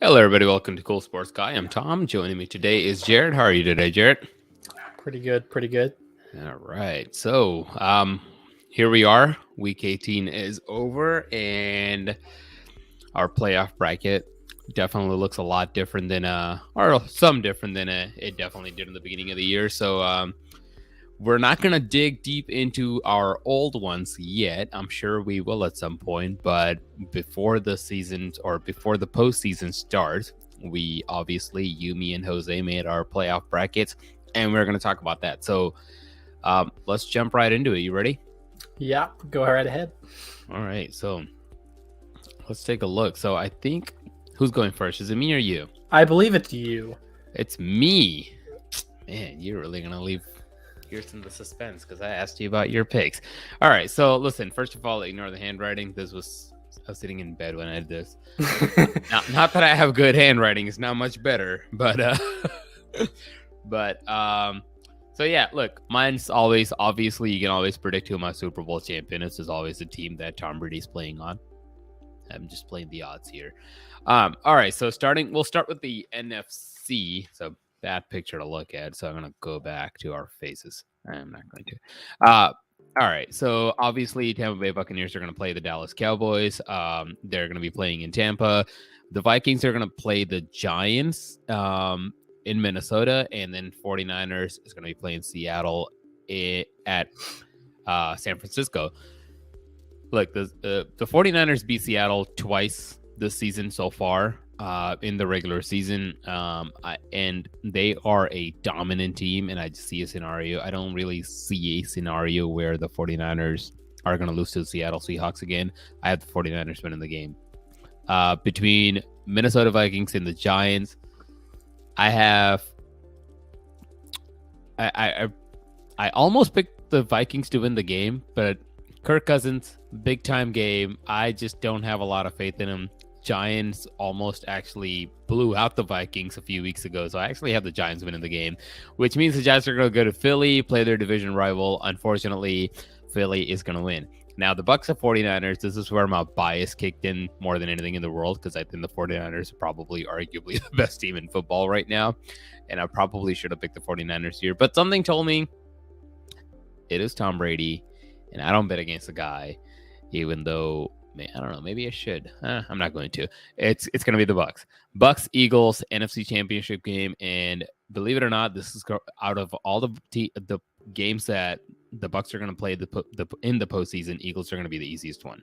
Hello, everybody. Welcome to Cool Sports Guy. I'm Tom. Joining me today is Jared. How are you today, Jared? Pretty good. Pretty good. All right. So, here we are. Week 18 is over, and our playoff bracket definitely looks a lot different than, or some different than it definitely did in the beginning of the year. So, we're not going to dig deep into our old ones yet. I'm sure we will at some point, but before the season or before the postseason starts, we obviously, me and Jose made our playoff brackets, and we're going to talk about that. So let's jump right into it. You ready? Yeah, go right ahead. All right. So let's take a look. So I think, who's going first? Is it me or you? I believe it's you. It's me. Man, you're really going to leave... Here's some of the suspense because I asked you about your picks. All right, so listen. First of all, ignore the handwriting. I was sitting in bed when I did this. not that I have good handwriting; it's not much better. But so yeah. Look, mine's always obviously you can always predict who my Super Bowl champion is. Is always the team that Tom Brady's playing on. I'm just playing the odds here. All right, so we'll start with the NFC. So. Bad picture to look at, so I'm going to go back to our faces. I'm not going to. All right, so obviously Tampa Bay Buccaneers are going to play the Dallas Cowboys. They're going to be playing in Tampa. The Vikings are going to play the Giants in Minnesota, and then 49ers is going to be playing Seattle at San Francisco. Look, the 49ers beat Seattle twice this season so far. In the regular season, and they are a dominant team, and I just see a scenario. I don't really see a scenario where the 49ers are going to lose to the Seattle Seahawks again. I have the 49ers winning the game. Between Minnesota Vikings and the Giants, I almost picked the Vikings to win the game, but Kirk Cousins, big time game. I just don't have a lot of faith in him. Giants almost actually blew out the Vikings a few weeks ago. So I actually have the Giants winning the game, which means the Giants are going to go to Philly, play their division rival. Unfortunately, Philly is going to win. Now, the Bucs and 49ers, this is where my bias kicked in more than anything in the world, because I think the 49ers are probably arguably the best team in football right now. And I probably should have picked the 49ers here. But something told me it is Tom Brady, and I don't bet against the guy, even though... Man, I don't know. Maybe I should. I'm not going to. It's going to be the Bucs. Bucs, Eagles, NFC Championship game, and believe it or not, this is out of all the games that the Bucs are going to play in the postseason. Eagles are going to be the easiest one,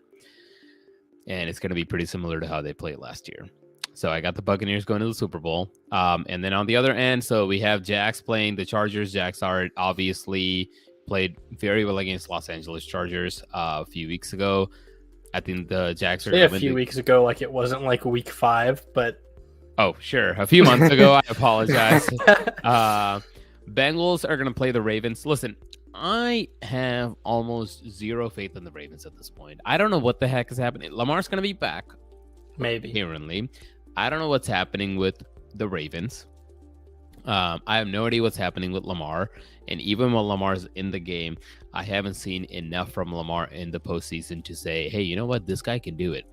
and it's going to be pretty similar to how they played last year. So I got the Buccaneers going to the Super Bowl, and then on the other end, so we have Jax playing the Chargers. Jax are obviously played very well against Los Angeles Chargers a few weeks ago. I think the Jags are a few weeks ago, like it wasn't like week 5, but oh, sure, a few months ago. I apologize. Bengals are going to play the Ravens. Listen, I have almost zero faith in the Ravens at this point. I don't know what the heck is happening. Lamar's going to be back, maybe. Apparently, I don't know what's happening with the Ravens. I have no idea what's happening with Lamar. And even when Lamar's in the game, I haven't seen enough from Lamar in the postseason to say, hey, you know what? This guy can do it.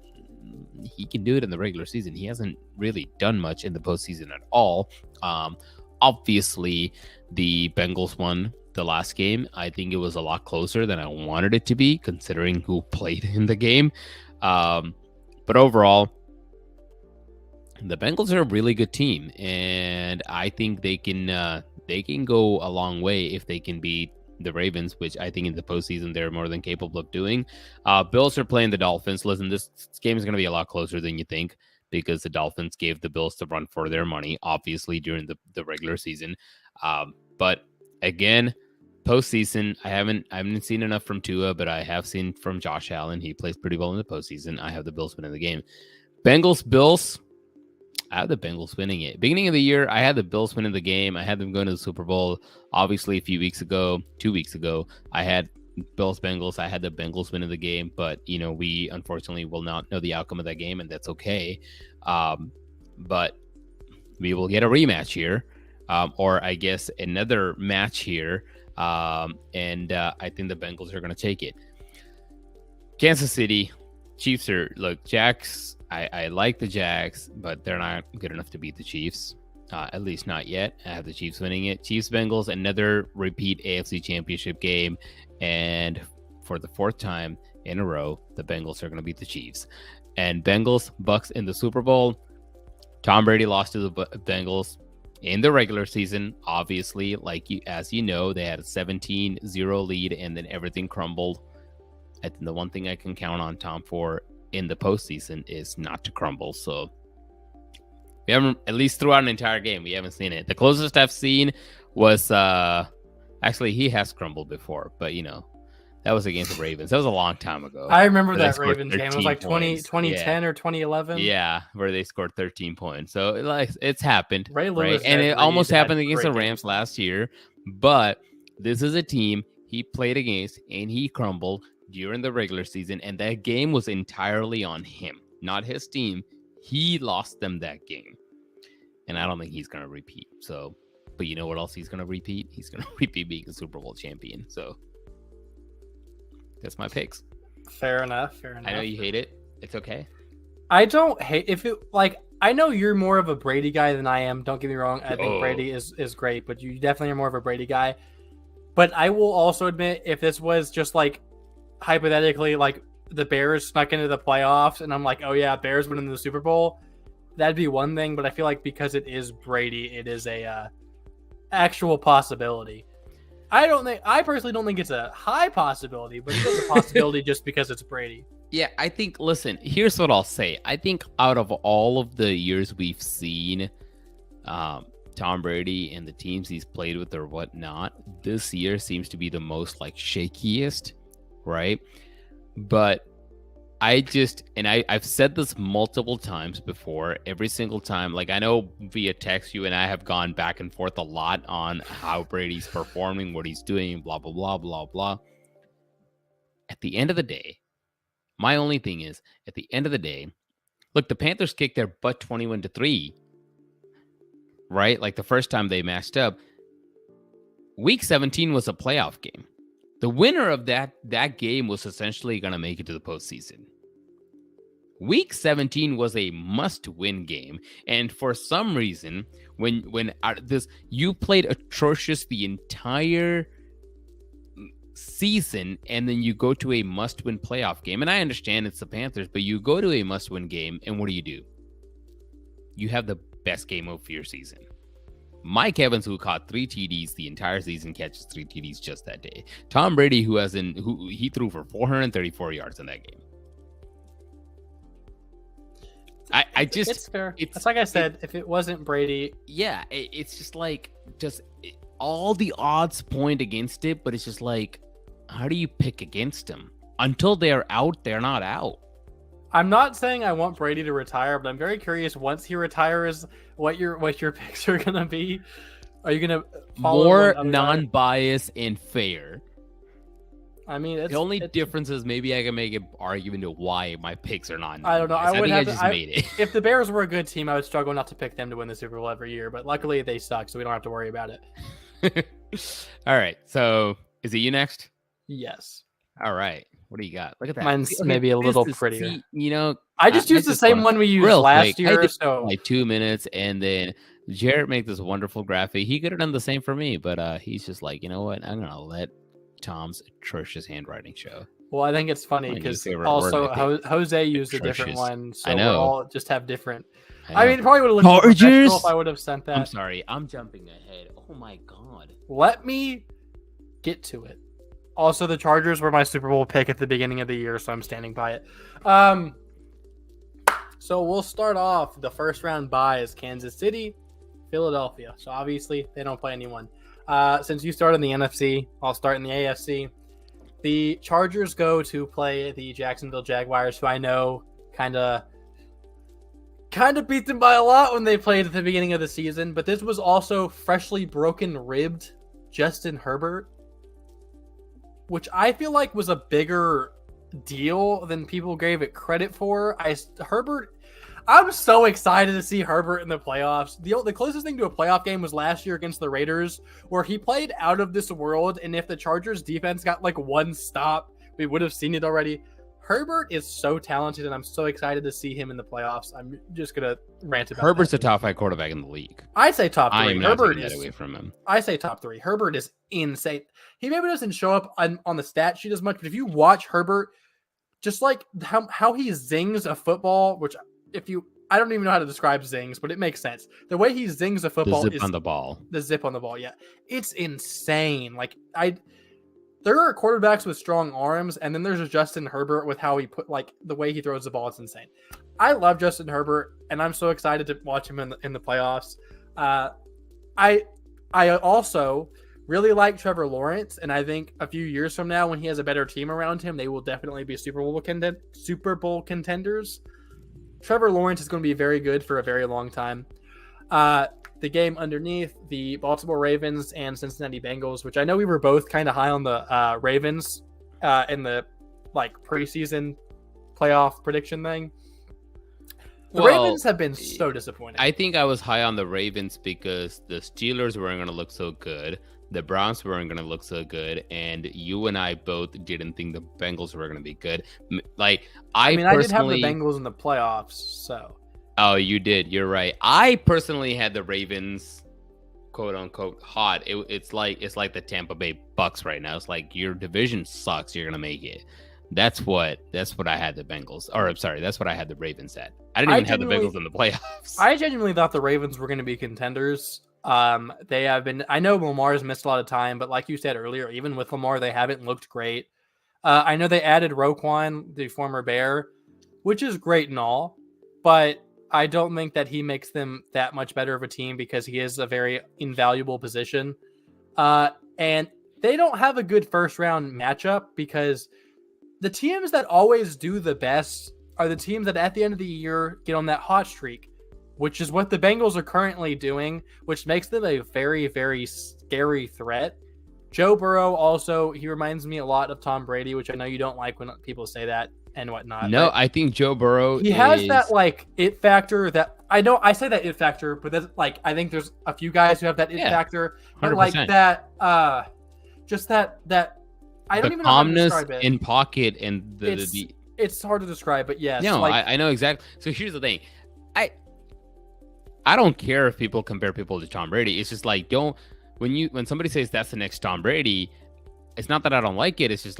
He can do it in the regular season. He hasn't really done much in the postseason at all. Obviously, the Bengals won the last game. I think it was a lot closer than I wanted it to be, considering who played in the game. But overall, the Bengals are a really good team, and I think they can go a long way if they can beat the Ravens, which I think in the postseason they're more than capable of doing. Bills are playing the Dolphins. Listen, this game is going to be a lot closer than you think, because the Dolphins gave the Bills the run for their money, obviously, during the regular season. But again, postseason, I haven't seen enough from Tua, but I have seen from Josh Allen. He plays pretty well in the postseason. I have the Bills winning the game. Bills. I have the Bengals winning it. Beginning of the year, I had the Bills winning the game. I had them going to the Super Bowl. Obviously, a few weeks ago, 2 weeks ago, I had Bengals. I had the Bengals winning the game, but we unfortunately will not know the outcome of that game, and that's okay. But we will get a rematch here, or I guess another match here, and I think the Bengals are going to take it. Kansas City Chiefs Jags. I like the Jags, but they're not good enough to beat the Chiefs. At least not yet. I have the Chiefs winning it. Chiefs-Bengals, another repeat AFC Championship game. And for the fourth time in a row, the Bengals are going to beat the Chiefs. And Bucks in the Super Bowl. Tom Brady lost to the Bengals in the regular season. Obviously, as you know, they had a 17-0 lead, and then everything crumbled. I think the one thing I can count on Tom for in the postseason is not to crumble. So we haven't, at least throughout an entire game, we haven't seen it. The closest I've seen was actually he has crumbled before, but that was against the Ravens. That was a long time ago. I remember that Ravens game. It was like 2010 yeah. or 2011. Yeah, where they scored 13 points. So it's happened. Ray Lewis, right? And it almost happened against the Rams last year. But this is a team he played against, and he crumbled during the regular season, and that game was entirely on him, not his team. He lost them that game, and I don't think he's going to repeat. So, but you know what else he's going to repeat? He's going to repeat being a Super Bowl champion. So that's my picks. Fair enough. I know you hate it. It's okay. I don't hate if it I know you're more of a Brady guy than I am. Don't get me wrong. I think Brady is great, but you definitely are more of a Brady guy. But I will also admit, if this was just hypothetically, the Bears snuck into the playoffs, and I'm like, oh yeah, Bears winning the Super Bowl, that'd be one thing. But I feel like because it is Brady, it is a actual possibility. I personally don't think it's a high possibility, but it's a possibility just because it's Brady. Yeah, I think. Listen, here's what I'll say. I think out of all of the years we've seen, Tom Brady and the teams he's played with or whatnot, this year seems to be the most shakiest. Right. But I've said this multiple times before, every single time. I know via text, you and I have gone back and forth a lot on how Brady's performing, what he's doing, blah, blah, blah, blah, blah. At the end of the day, my only thing is, at the end of the day, look, the Panthers kicked their butt 21-3, right? The first time they matched up. Week 17 was a playoff game. The winner of that game was essentially going to make it to the postseason. Week 17 was a must-win game, and for some reason, when you played atrocious the entire season, and then you go to a must-win playoff game. And I understand it's the Panthers, but you go to a must-win game, and what do? You have the best game of your season. Mike Evans, who caught 3 TDs the entire season, catches 3 TDs just that day. Tom Brady, who he threw for 434 yards in that game. It's fair. It's like I said, if it wasn't Brady, yeah, it's just all the odds point against it, but it's just how do you pick against them? Until they're out, they're not out. I'm not saying I want Brady to retire, but I'm very curious once he retires, what your picks are gonna be. Are you gonna follow more non-biased and fair? I mean, the only difference is maybe I can make an argument to why my picks are not. I don't know. I just made it. If the Bears were a good team, I would struggle not to pick them to win the Super Bowl every year. But luckily, they suck, so we don't have to worry about it. All right. So, is it you next? Yes. All right. What do you got? Look at that. Mine's maybe a little prettier. I just used the same one we used last year. So 2 minutes, and then Jarrett made this wonderful graphic. He could have done the same for me, but he's just you know what? I'm gonna let Tom's atrocious handwriting show. Well, I think it's funny because also Jose used a different one, so we all just have different. I mean, it probably would have looked more professional if I would have sent that. I'm sorry, I'm jumping ahead. Oh my god. Let me get to it. Also, the Chargers were my Super Bowl pick at the beginning of the year, so I'm standing by it. So we'll start off. The first round bye is Kansas City, Philadelphia. So obviously they don't play anyone. Since you started in the NFC, I'll start in the AFC. The Chargers go to play the Jacksonville Jaguars, who I know kind of beat them by a lot when they played at the beginning of the season. But this was also freshly ribbed Justin Herbert, which I feel like was a bigger deal than people gave it credit for. I'm so excited to see Herbert in the playoffs. The closest thing to a playoff game was last year against the Raiders, where he played out of this world, and if the Chargers defense got like one stop, we would have seen it already. Herbert is so talented, and I'm so excited to see him in the playoffs. I'm just gonna rant about Herbert's that. a top 5 quarterback in the league. I say top 3. I am not Herbert taking is that away from him. I say top 3. Herbert is insane. He maybe doesn't show up on the stat sheet as much, but if you watch Herbert, just like how he zings a football, which I don't even know how to describe zings, but it makes sense. The way he zings a football The zip on the ball. The zip on the ball, yeah. It's insane. Like there are quarterbacks with strong arms, and then there's Justin Herbert with how he the way he throws the ball. It's insane. I love Justin Herbert, and I'm so excited to watch him in the playoffs. I also really like Trevor Lawrence, and I think a few years from now, when he has a better team around him, they will definitely be Super Bowl contenders. Trevor Lawrence is going to be very good for a very long time. The game underneath, the Baltimore Ravens and Cincinnati Bengals, which I know we were both kind of high on the Ravens in the preseason playoff prediction thing. The Ravens have been so disappointing. I think I was high on the Ravens because the Steelers weren't going to look so good. The Browns weren't going to look so good. And you and I both didn't think the Bengals were going to be good. I did have the Bengals in the playoffs, so. Oh, you did. You're right. I personally had the Ravens, quote unquote, hot. It's like the Tampa Bay Bucks right now. It's like your division sucks. You're going to make it. That's what I had the Bengals. Or I'm sorry, that's what I had the Ravens at. I didn't even have the Bengals in the playoffs. I genuinely thought the Ravens were going to be contenders. They have been. I know Lamar's missed a lot of time, but like you said earlier, even with Lamar, they haven't looked great. I know they added Roquan, the former Bear, which is great and all, but I don't think that he makes them that much better of a team because he is a very invaluable position. And they don't have a good first round matchup because the teams that always do the best are the teams that at the end of the year get on that hot streak, which is what the Bengals are currently doing, which makes them a very, very scary threat. Joe Burrow also, he reminds me a lot of Tom Brady, which I know you don't like when people say that and whatnot. No, I think Joe Burrow has that it factor that I know I say that it factor, but that's I think there's a few guys who have that it factor, but 100%. that just that I don't even know how to describe it. In pocket and it's hard to describe, but yes. No, I know exactly. So here's the thing. I don't care if people compare people to Tom Brady. It's just when somebody says that's the next Tom Brady, it's not that I don't like it. It's just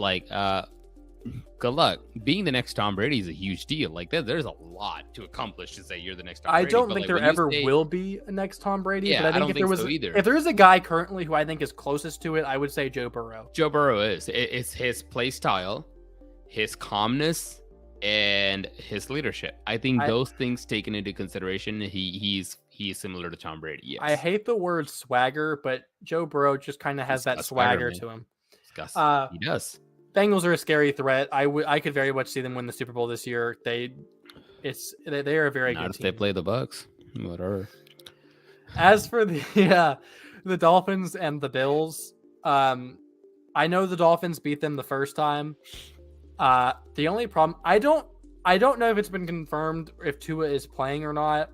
good luck. Being the next Tom Brady is a huge deal. There's a lot to accomplish to say you're the next Tom Brady. I don't think there ever will be a next Tom Brady. Yeah, but I think if there is a guy currently who I think is closest to it, I would say Joe Burrow. Joe Burrow it's his play style, his calmness, and his leadership. I think those things taken into consideration, he's similar to Tom Brady. Yes. I hate the word swagger, but Joe Burrow just kind of has that swagger to him. He does. Bengals are a scary threat. I could very much see them win the Super Bowl this year. They are a very good team. If they play the Bucks, whatever. As for the Dolphins and the Bills, I know the Dolphins beat them the first time. The only problem, I don't know if it's been confirmed if Tua is playing or not.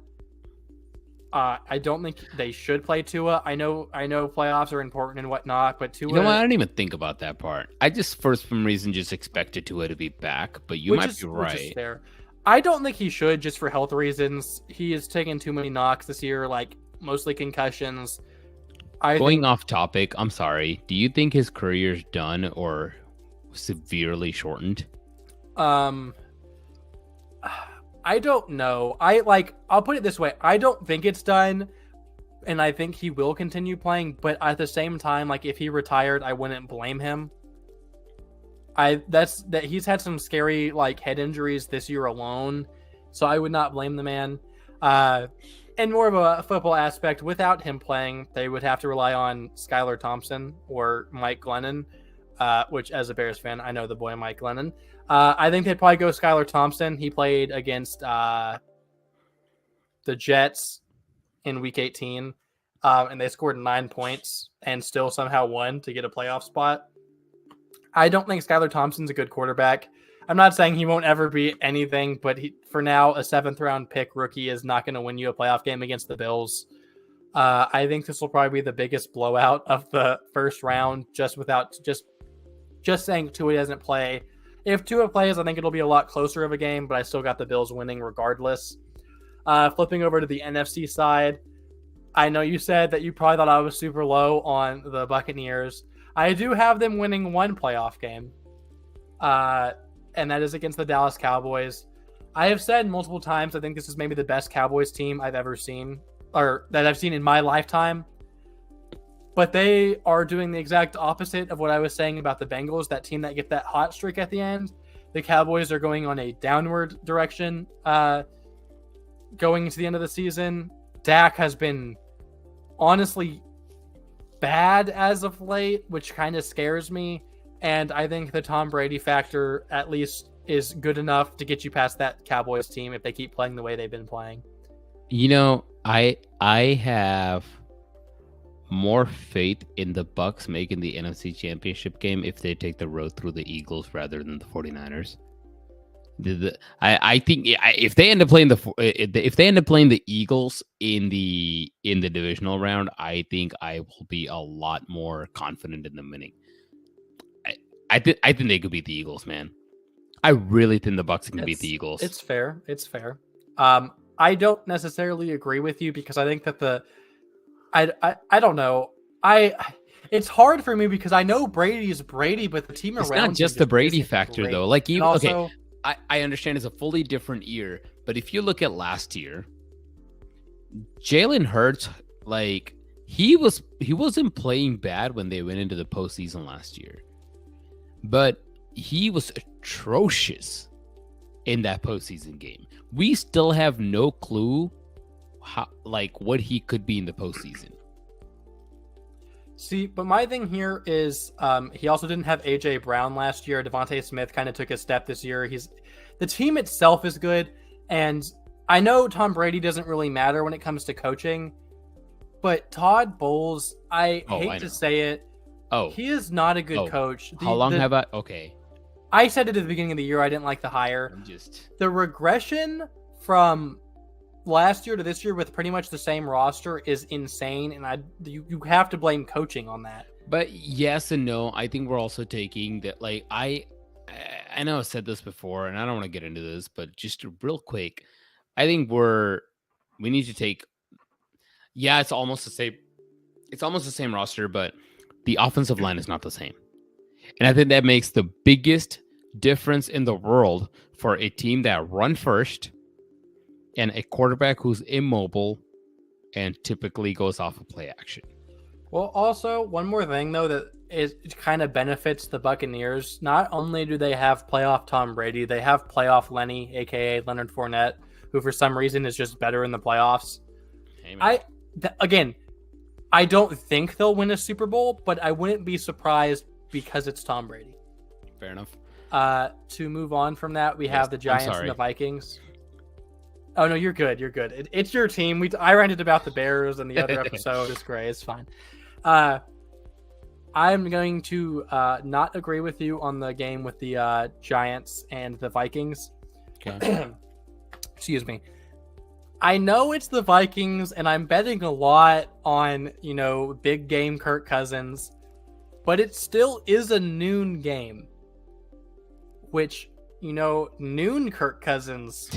I don't think they should play Tua. I know playoffs are important and whatnot, but Tua. You know what? I didn't even think about that part. I just, for some reason, just expected Tua to be back. But you might be right. Which is fair. I don't think he should, just for health reasons. He has taken too many knocks this year, mostly concussions. Going off topic, I'm sorry. Do you think his career's done or severely shortened? I don't know. I'll put it this way. I don't think it's done, and I think he will continue playing, but at the same time, if he retired, I wouldn't blame him. He's had some scary head injuries this year alone, so I would not blame the man. and more of a football aspect, without him playing, they would have to rely on Skylar Thompson or Mike Glennon, which, as a Bears fan, I know the boy Mike Glennon. I think they'd probably go Skylar Thompson. He played against the Jets in Week 18, and they scored 9 points and still somehow won to get a playoff spot. I don't think Skylar Thompson's a good quarterback. I'm not saying he won't ever be anything, but for now, a 7th-round pick rookie is not going to win you a playoff game against the Bills. I think this will probably be the biggest blowout of the first round, just saying Tua doesn't play. If Tua plays, I think it'll be a lot closer of a game, but I still got the Bills winning regardless. Flipping over to the NFC side, I know you said that you probably thought I was super low on the Buccaneers. I do have them winning one playoff game, and that is against the Dallas Cowboys. I have said multiple times I think this is maybe the best Cowboys team I've ever seen, or that I've seen in my lifetime. But they are doing the exact opposite of what I was saying about the Bengals, that team that get that hot streak at the end. The Cowboys are going on a downward direction going into the end of the season. Dak has been honestly bad as of late, which kind of scares me. And I think the Tom Brady factor at least is good enough to get you past that Cowboys team if they keep playing the way they've been playing. You know, I have more faith in the Bucks making the NFC Championship game if they take the road through the Eagles rather than the 49ers. I think if they end up playing the Eagles in the divisional round, I think I will be a lot more confident in them winning. I think they could beat the Eagles, man. I really think the Bucks can beat the Eagles. It's fair. I don't necessarily agree with you because I think that I don't know. It's hard for me because I know Brady is Brady, but the team it's around not just the Brady factor great. though. Like, also, I understand it's a fully different year, but if you look at last year, Jalen Hurts, like he wasn't playing bad when they went into the postseason last year, but he was atrocious in that postseason game. We still have no clue what he could be in the postseason. See, but my thing here is he also didn't have AJ Brown last year. Devontae Smith kind of took a step this year. The team itself is good, and I know Tom Brady doesn't really matter when it comes to coaching, but Todd Bowles, I hate to say it, he is not a good coach. How long have I? Okay. I said it at the beginning of the year. I didn't like the hire. The regression from last year to this year with pretty much the same roster is insane, and you have to blame coaching on that. But yes and no. I think we're also taking that. Like I know I've said this before, and I don't want to get into this, but just real quick, I think we need to take. Yeah, it's almost the same. It's almost the same roster, but the offensive line is not the same, and I think that makes the biggest difference in the world for a team that run first and a quarterback who's immobile and typically goes off of play action. Well, also, one more thing, though, that it kind of benefits the Buccaneers. Not only do they have playoff Tom Brady, they have playoff Lenny, a.k.a. Leonard Fournette, who for some reason is just better in the playoffs. Hey, I don't think they'll win a Super Bowl, but I wouldn't be surprised because it's Tom Brady. Fair enough. To move on from that, we have the Giants and the Vikings. Oh, no, you're good. You're good. It's your team. I ranted about the Bears in the other episode. It's great. It's fine. I'm going to not agree with you on the game with the Giants and the Vikings. Okay. Excuse me. I know it's the Vikings, and I'm betting a lot on, big game Kirk Cousins, but it still is a noon game, which, noon Kirk Cousins...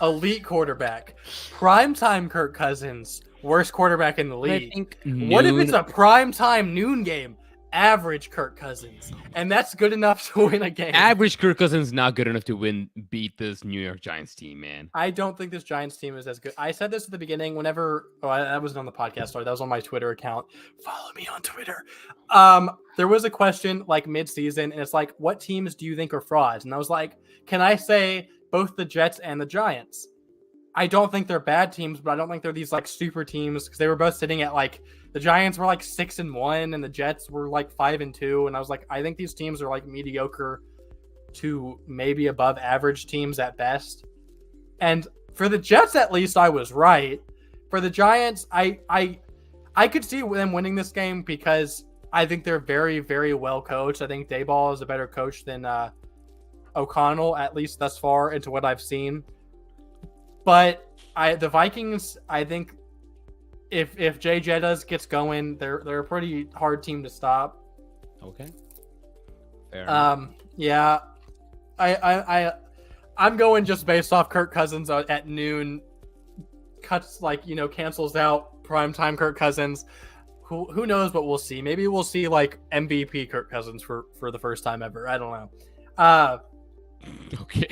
elite quarterback, primetime Kirk Cousins, worst quarterback in the league. What if it's a primetime noon game? Average Kirk Cousins, and that's good enough to win a game. Average Kirk Cousins not good enough to beat this New York Giants team, man. I don't think this Giants team is as good. I said this at the beginning. That wasn't on the podcast. Sorry, that was on my Twitter account. Follow me on Twitter. There was a question like mid-season, and it's like, what teams do you think are frauds? And I was like, can I say both the Jets and the Giants? I don't think they're bad teams, but I don't think they're these like super teams because they were both sitting at like the Giants were like 6-1 and the Jets were like 5-2, and I was like, I think these teams are like mediocre to maybe above average teams at best. And for the Jets, at least, I was right. For the Giants, I could see them winning this game because I think they're very, very well coached. I think Daboll is a better coach than O'Connell, at least thus far into what I've seen. But the Vikings, I think if Jay Jettas gets going, they're a pretty hard team to stop. Okay. Fair enough. Yeah. I'm going just based off Kirk Cousins at noon. Cuts cancels out primetime Kirk Cousins. Who knows what we'll see? Maybe we'll see like MVP Kirk Cousins for the first time ever. I don't know. Okay.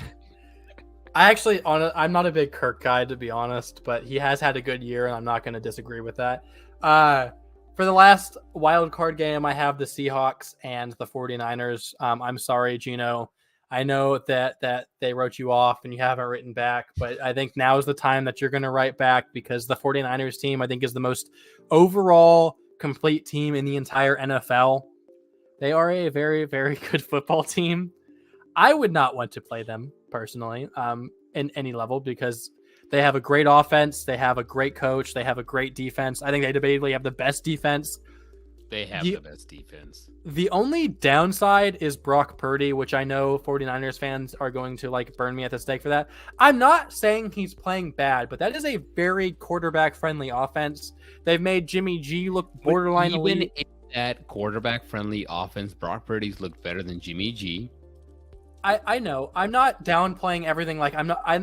I'm not a big Kirk guy, to be honest, but he has had a good year, and I'm not going to disagree with that. For the last wild card game, I have the Seahawks and the 49ers. I'm sorry, Gino. I know that they wrote you off and you haven't written back, but I think now is the time that you're going to write back because the 49ers team, I think, is the most overall complete team in the entire NFL. They are a very, very good football team. I would not want to play them personally in any level because they have a great offense. They have a great coach. They have a great defense. I think they debatably have the best defense. They have the best defense. The only downside is Brock Purdy, which I know 49ers fans are going to like burn me at the stake for that. I'm not saying he's playing bad, but that is a very quarterback-friendly offense. They've made Jimmy G look borderline elite. Even in that quarterback-friendly offense, Brock Purdy's looked better than Jimmy G. I know. I'm not downplaying everything. Like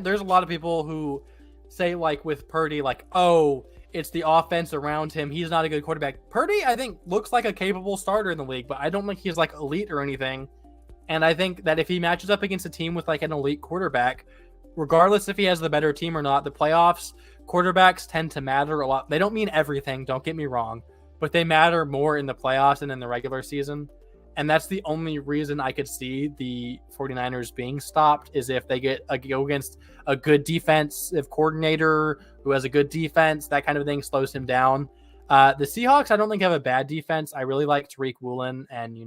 there's a lot of people who say like with Purdy, like, oh, it's the offense around him. He's not a good quarterback. Purdy, I think, looks like a capable starter in the league, but I don't think he's like elite or anything. And I think that if he matches up against a team with like an elite quarterback, regardless if he has the better team or not, the playoffs, quarterbacks tend to matter a lot. They don't mean everything, don't get me wrong, but they matter more in the playoffs than in the regular season. And that's the only reason I could see the 49ers being stopped is if they go against a good defensive coordinator who has a good defense, that kind of thing slows him down. The Seahawks, I don't think have a bad defense. I really like Tariq Woolen, and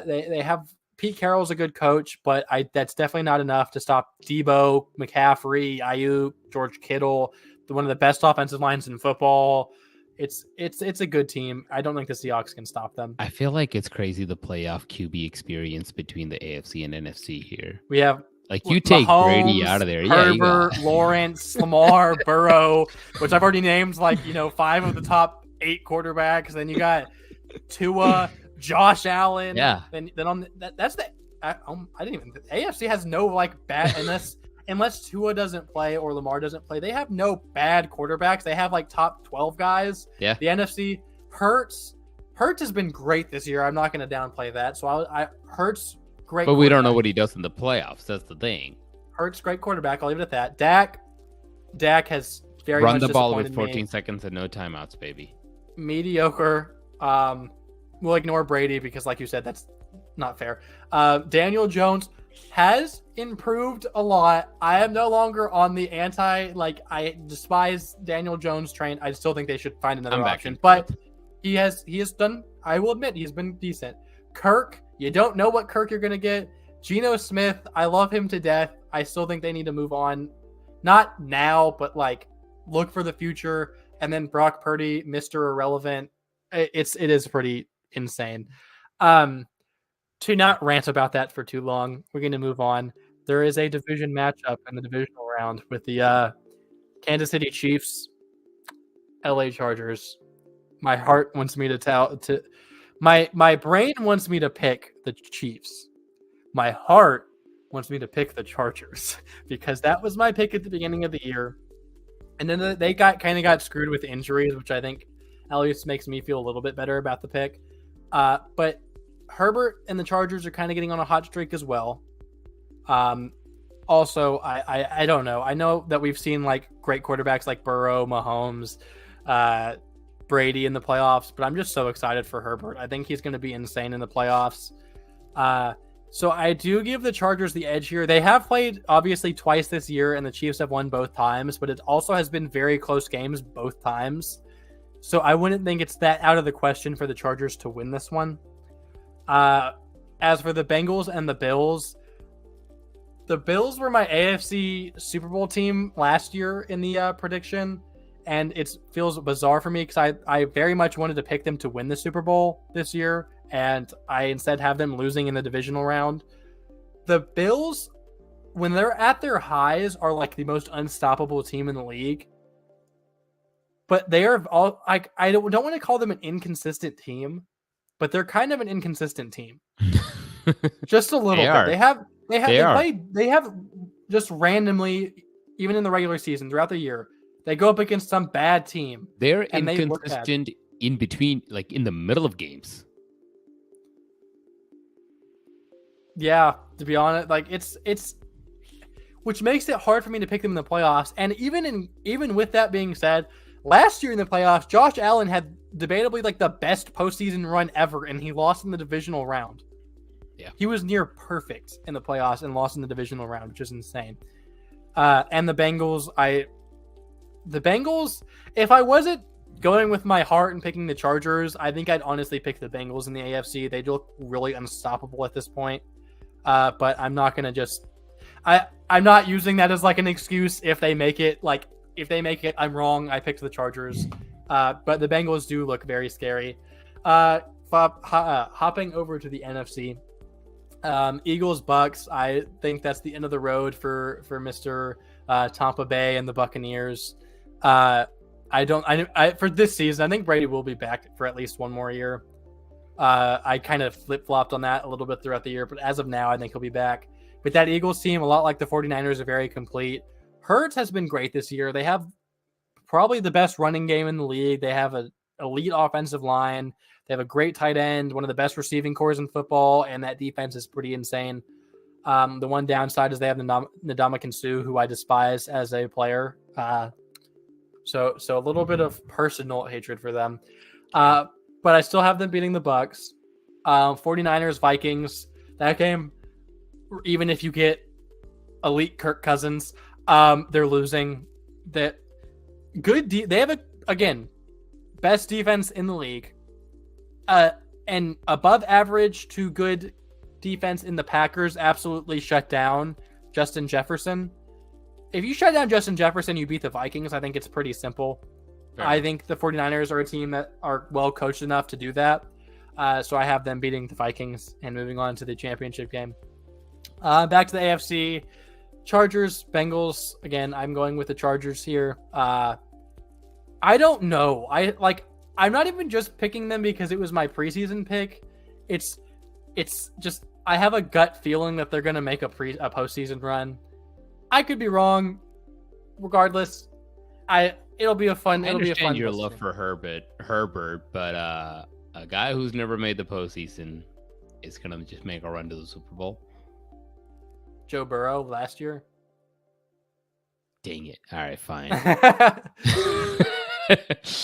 they have Pete Carroll's a good coach, but that's definitely not enough to stop Debo, McCaffrey, Ayuk, George Kittle, one of the best offensive lines in football. It's a good team. I don't think the Seahawks can stop them. I feel like it's crazy the playoff QB experience between the AFC and NFC here. We have you take Mahomes, Brady out of there. Herbert, Lawrence, Lamar, Burrow, which I've already named 5 of the top 8 quarterbacks. Then you got Tua, Josh Allen. Yeah. Then on that's the I didn't even AFC has no bad unless Tua doesn't play or Lamar doesn't play, they have no bad quarterbacks. They have top 12 guys. Yeah. The NFC, Hurts has been great this year. I'm not going to downplay that. So Hurts, great. But we don't know what he does in the playoffs. That's the thing. Hurts, great quarterback. I'll leave it at that. Dak has very run much the ball with disappointed 14 me. seconds and no timeouts, baby. Mediocre. We'll ignore Brady because, like you said, that's not fair. Daniel Jones has improved a lot. I am no longer on the I despise Daniel Jones train. I still think they should find another option. But he has done, I will admit, he's been decent. Kirk, you don't know what Kirk you're going to get. Geno Smith, I love him to death. I still think they need to move on. Not now, but look for the future. And then Brock Purdy, Mr. Irrelevant. It is pretty insane. To not rant about that for too long, we're going to move on. There is a division matchup in the divisional round with the Kansas City Chiefs, LA Chargers. My heart wants me my brain wants me to pick the Chiefs. My heart wants me to pick the Chargers because that was my pick at the beginning of the year. And then they got screwed with injuries, which I think at least makes me feel a little bit better about the pick. But Herbert and the Chargers are kind of getting on a hot streak as well. Also, I don't know. I know that we've seen great quarterbacks like Burrow, Mahomes, Brady in the playoffs, but I'm just so excited for Herbert. I think he's going to be insane in the playoffs. So I do give the Chargers the edge here. They have played obviously twice this year, and the Chiefs have won both times, but it also has been very close games both times. So I wouldn't think it's that out of the question for the Chargers to win this one. As for the Bengals and the Bills were my AFC Super Bowl team last year in the prediction, and it feels bizarre for me because I very much wanted to pick them to win the Super Bowl this year, and I instead have them losing in the divisional round. The Bills, when they're at their highs, are like the most unstoppable team in the league. But they are all like, I don't want to call them an inconsistent team, but they're kind of an inconsistent team. Just a little bit. They have just randomly, even in the regular season throughout the year, they go up against some bad team. They're inconsistent in between, like in the middle of games. Yeah, to be honest, like it's which makes it hard for me to pick them in the playoffs. And even with that being said, last year in the playoffs, Josh Allen had debatably like the best postseason run ever, and he lost in the divisional round. Yeah, he was near perfect in the playoffs and lost in the divisional round, which is insane. And the Bengals, if I wasn't going with my heart and picking the Chargers, I think I'd honestly pick the Bengals in the AFC. They look really unstoppable at this point. But I'm not gonna I'm not using that as like an excuse if they make it. Like if they make it, I'm wrong. I picked the Chargers. But the Bengals do look very scary. Hopping over to the NFC. Eagles, Bucks. I think that's the end of the road for Mr. Tampa Bay and the Buccaneers. For this season, I think Brady will be back for at least one more year. I kind of flip-flopped on that a little bit throughout the year, but as of now, I think he'll be back. But that Eagles team, a lot like the 49ers, are very complete. Hurts has been great this year. They have probably the best running game in the league. They have an elite offensive line. They have a great tight end, one of the best receiving cores in football, and that defense is pretty insane. The one downside is they have Ndamukong Suh, who I despise as a player. So a little bit of personal hatred for them. But I still have them beating the Bucks. 49ers, Vikings. That game, even if you get elite Kirk Cousins, they're losing. They have best defense in the league. And above average to good defense in the Packers absolutely shut down Justin Jefferson. If you shut down Justin Jefferson, you beat the Vikings. I think it's pretty simple. Fair. I think the 49ers are a team that are well coached enough to do that. So I have them beating the Vikings and moving on to the championship game. Back to the AFC. Chargers, Bengals. Again, I'm going with the Chargers here. I don't know. I'm not even just picking them because it was my preseason pick. It's just I have a gut feeling that they're going to make a postseason run. I could be wrong. Regardless, it'll be a fun. I understand your love for Herbert, but a guy who's never made the postseason is going to just make a run to the Super Bowl. Joe Burrow last year. Dang it! All right, fine. I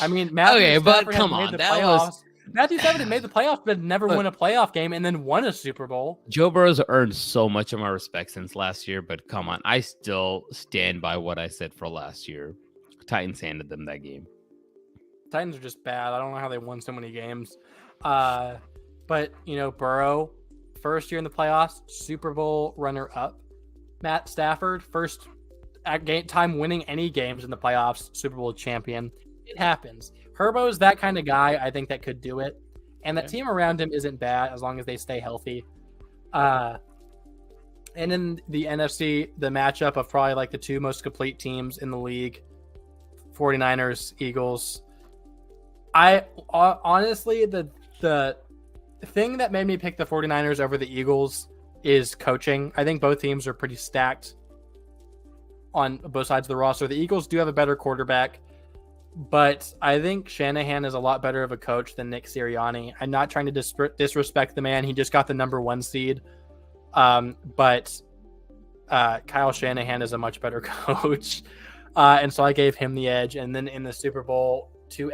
mean, Matthew but come on, Matthew Stafford made the playoffs, but never won a playoff game, and then won a Super Bowl. Joe Burrow's earned so much of my respect since last year, but come on, I still stand by what I said for last year. Titans handed them that game. Titans are just bad. I don't know how they won so many games. But Burrow, first year in the playoffs, Super Bowl runner-up. Matt Stafford, first time winning any games in the playoffs, Super Bowl champion. It happens. Herbo's that kind of guy, I think, that could do it. And that team around him isn't bad as long as they stay healthy. And in the NFC, the matchup of probably like the two most complete teams in the league, 49ers, Eagles. I honestly, the thing that made me pick the 49ers over the Eagles is coaching. I think both teams are pretty stacked on both sides of the roster. The Eagles do have a better quarterback, but I think Shanahan is a lot better of a coach than Nick Sirianni. I'm not trying to disrespect the man. He just got the number 1 seed. But Kyle Shanahan is a much better coach. And so I gave him the edge. And then in the Super Bowl, two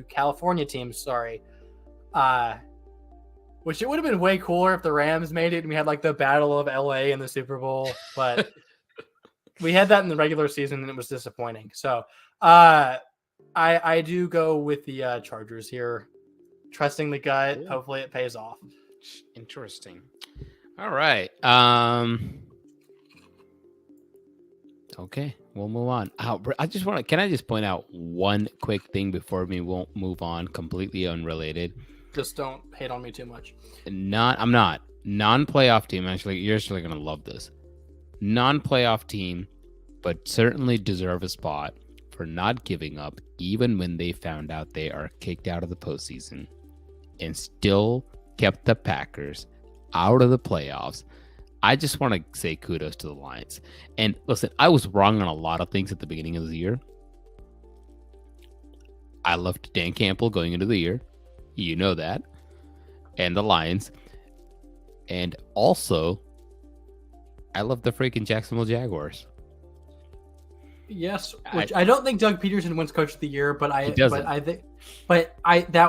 California teams, sorry. Which it would have been way cooler if the Rams made it and we had like the Battle of LA in the Super Bowl, but we had that in the regular season and it was disappointing. So I do go with the Chargers here, trusting the gut. Cool. Hopefully it pays off. Interesting. All right. Okay, we'll move on. Can I just point out one quick thing before we won't move on, completely unrelated? Just don't hate on me too much. I'm not. Non-playoff team, actually, you're actually going to love this. Non-playoff team, but certainly deserve a spot for not giving up, even when they found out they are kicked out of the postseason, and still kept the Packers out of the playoffs. I just want to say kudos to the Lions. And listen, I was wrong on a lot of things at the beginning of the year. I loved Dan Campbell going into the year. You know that. And the Lions. And also, I love the freaking Jacksonville Jaguars. Yes, which I don't think Doug Peterson wins Coach of the Year, but that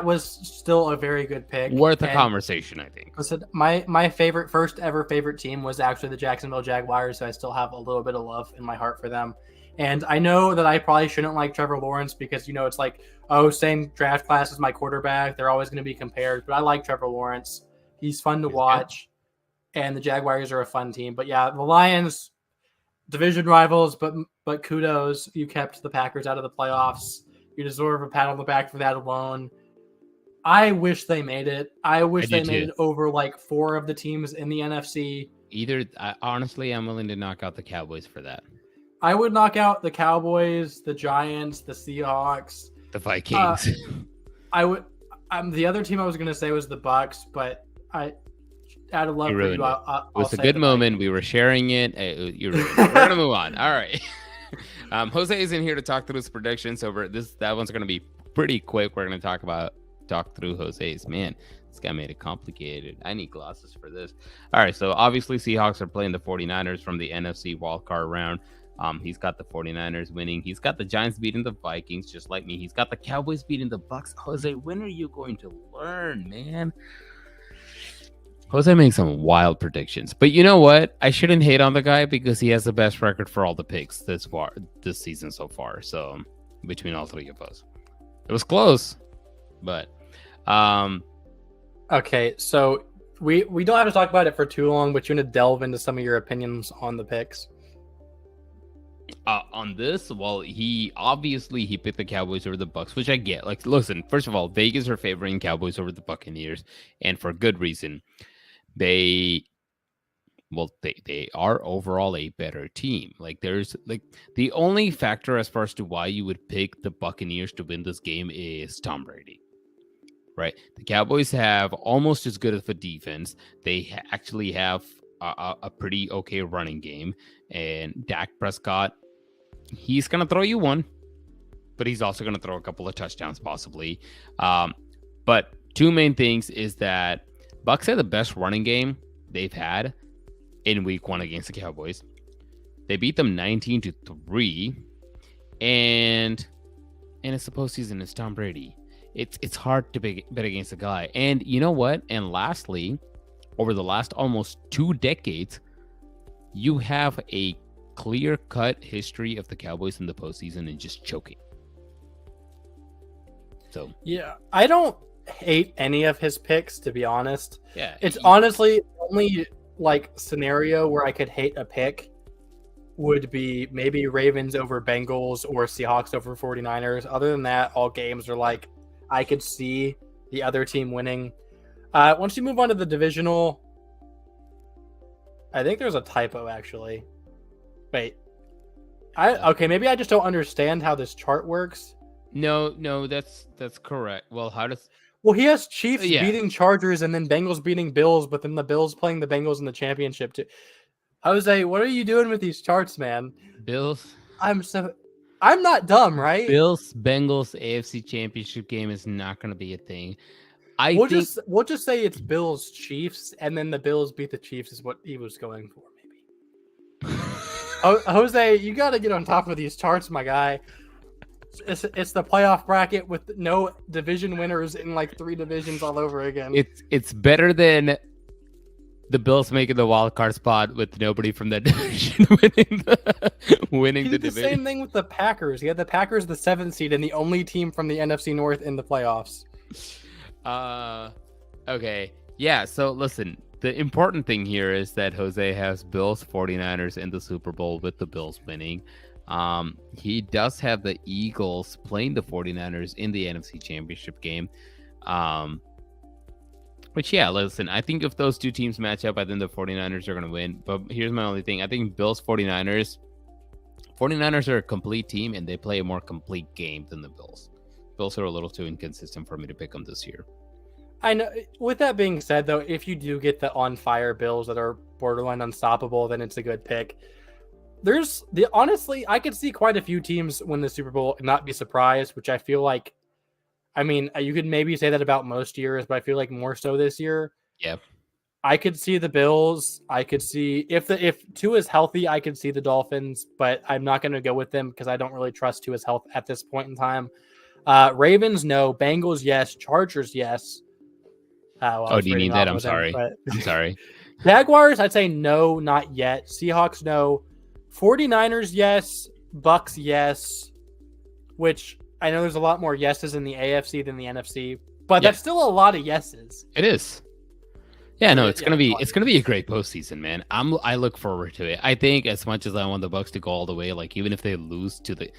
was still a very good pick. Worth a conversation, I think. Listen, my first ever favorite team was actually the Jacksonville Jaguars, so I still have a little bit of love in my heart for them. And I know that I probably shouldn't like Trevor Lawrence because, it's like, same draft class as my quarterback. They're always going to be compared, but I like Trevor Lawrence. He's fun to watch, and the Jaguars are a fun team. But yeah, the Lions, division rivals, but kudos. You kept the Packers out of the playoffs. You deserve a pat on the back for that alone. I wish they made it. I wish they made it over like 4 of the teams in the NFC. Honestly, I'm willing to knock out the Cowboys for that. I would knock out the Cowboys, the Giants, the Seahawks, the Vikings. I would. The other team I was going to say was the Bucks, but out of love for you, it was a good moment. We were sharing it. We're gonna move on. All right. Jose is in here to talk through his predictions. So that one's gonna be pretty quick. We're gonna talk through Jose's. Man, this guy made it complicated. I need glasses for this. All right. So obviously Seahawks are playing the 49ers from the NFC wildcard round. He's got the 49ers winning. He's got the Giants beating the Vikings, just like me. He's got the Cowboys beating the Bucks. Jose, when are you going to learn, man? Jose makes some wild predictions, but you know what? I shouldn't hate on the guy because he has the best record for all the picks this season so far. So between all 3 of us, it was close, but okay. So we don't have to talk about it for too long, but you want to delve into some of your opinions on the picks. On this, well, he picked the Cowboys over the Bucks, which I get. Like, listen, first of all, Vegas are favoring Cowboys over the Buccaneers, and for good reason. They are overall a better team. Like, there's like the only factor as far as to why you would pick the Buccaneers to win this game is Tom Brady, right? The Cowboys have almost as good of a defense. They actually have a pretty okay running game, and Dak Prescott, he's gonna throw you one, but he's also gonna throw a couple of touchdowns possibly. But 2 main things is that Bucks had the best running game they've had in week 1 against the Cowboys. They beat them 19-3, and it's the postseason. It's Tom Brady. It's hard to bet against a guy. And you know what? And lastly, over the last almost 2 decades, you have a clear-cut history of the Cowboys in the postseason and just choking. So yeah, I don't hate any of his picks, to be honest. Yeah, it's honestly the only like scenario where I could hate a pick would be maybe Ravens over Bengals or Seahawks over 49ers. Other than that, all games are like I could see the other team winning. Once you move on to the divisional, I think there's a typo actually. Wait, maybe I just don't understand how this chart works. No, that's correct. Well, he has Chiefs beating Chargers and then Bengals beating Bills, but then the Bills playing the Bengals in the championship too. Jose, what are you doing with these charts, man? Bills. I'm not dumb, right? Bills Bengals AFC Championship game is not going to be a thing. We'll just say it's Bills Chiefs, and then the Bills beat the Chiefs is what he was going for, maybe. Jose, you got to get on top of these charts, my guy. It's the playoff bracket with no division winners in like 3 divisions all over again. It's better than the Bills making the wild card spot with nobody from that division winning He the did the division. same thing with the Packers. He had the Packers the 7th seed and the only team from the NFC North in the playoffs. Okay. Yeah, so listen, the important thing here is that Jose has Bills 49ers in the Super Bowl with the Bills winning. He does have the Eagles playing the 49ers in the NFC Championship game. Which, yeah, listen, I think if those two teams match up, I think the 49ers are going to win. But here's my only thing. I think Bills 49ers are a complete team, and they play a more complete game than the Bills. Bills are a little too inconsistent for me to pick them this year. I know. With that being said, though, if you do get the on-fire Bills that are borderline unstoppable, then it's a good pick. Honestly, I could see quite a few teams win the Super Bowl and not be surprised, which I feel like, I mean, you could maybe say that about most years, but I feel like more so this year. Yeah. I could see the Bills. I could see if Tua is healthy, I could see the Dolphins, but I'm not going to go with them because I don't really trust Tua's health at this point in time. Ravens, no. Bengals, yes. Chargers, yes. Do you need that? I'm sorry. I'm sorry. Jaguars, I'd say no, not yet. Seahawks, no. 49ers, yes. Bucks, yes. Which I know there's a lot more yeses in the AFC than the NFC, but that's still a lot of yeses. It is. Yeah, no, it's gonna be a great postseason, man. I look forward to it. I think as much as I want the Bucks to go all the way, like even if they lose to the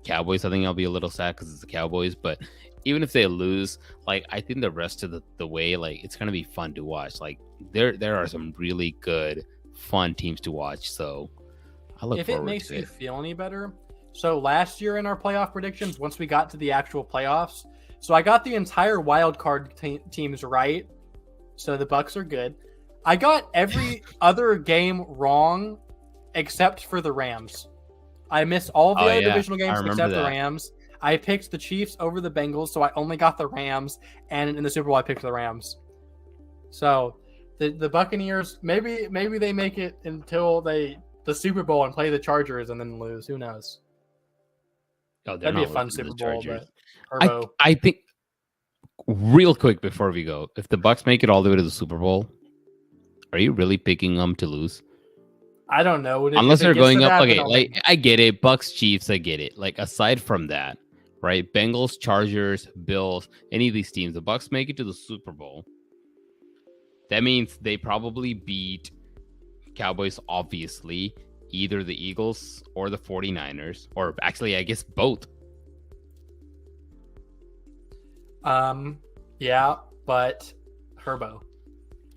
Cowboys, I think I'll be a little sad because it's the Cowboys. But even if they lose, like I think the rest of the way, like it's gonna be fun to watch. Like there are some really good, fun teams to watch. So I look forward to it. If it makes you feel any better, so last year in our playoff predictions, once we got to the actual playoffs, so I got the entire wild card teams right. So the Bucks are good. I got every other game wrong except for the Rams. I missed all the other divisional games except the Rams. I picked the Chiefs over the Bengals, so I only got the Rams. And in the Super Bowl, I picked the Rams. So the Buccaneers, maybe they make it until the Super Bowl and play the Chargers and then lose. Who knows? Oh, that'd be a fun Super Bowl. But I think. Real quick before we go, if the Bucks make it all the way to the Super Bowl, are you really picking them to lose? I don't know. Unless they're going up. Okay, like I get it. Bucks, Chiefs, I get it. Like aside from that, right? Bengals, Chargers, Bills, any of these teams, the Bucks make it to the Super Bowl. That means they probably beat Cowboys, obviously, either the Eagles or the 49ers, or actually, I guess both. Yeah, but Herbo.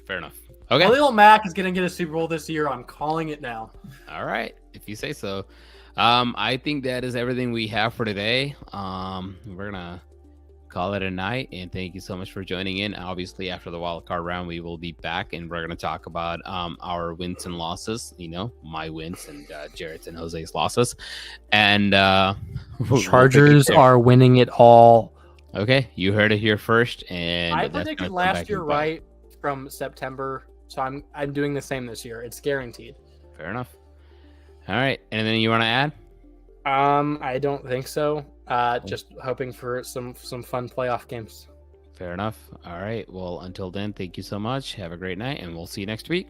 Fair enough. Okay. Khalil Mack is going to get a Super Bowl this year. I'm calling it now. All right, if you say so. I think that is everything we have for today. We're gonna call it a night, and thank you so much for joining in. Obviously, after the wild card round, we will be back, and we're gonna talk about our wins and losses. You know, my wins and Jarrett's and Jose's losses, and Chargers are winning it all. Okay, you heard it here first, and I predicted last year right from September, so I'm doing the same this year. It's guaranteed. Fair enough. All right, anything you want to add? I don't think so. Just hoping for some fun playoff games. Fair enough. All right. Well, until then, thank you so much. Have a great night, and we'll see you next week.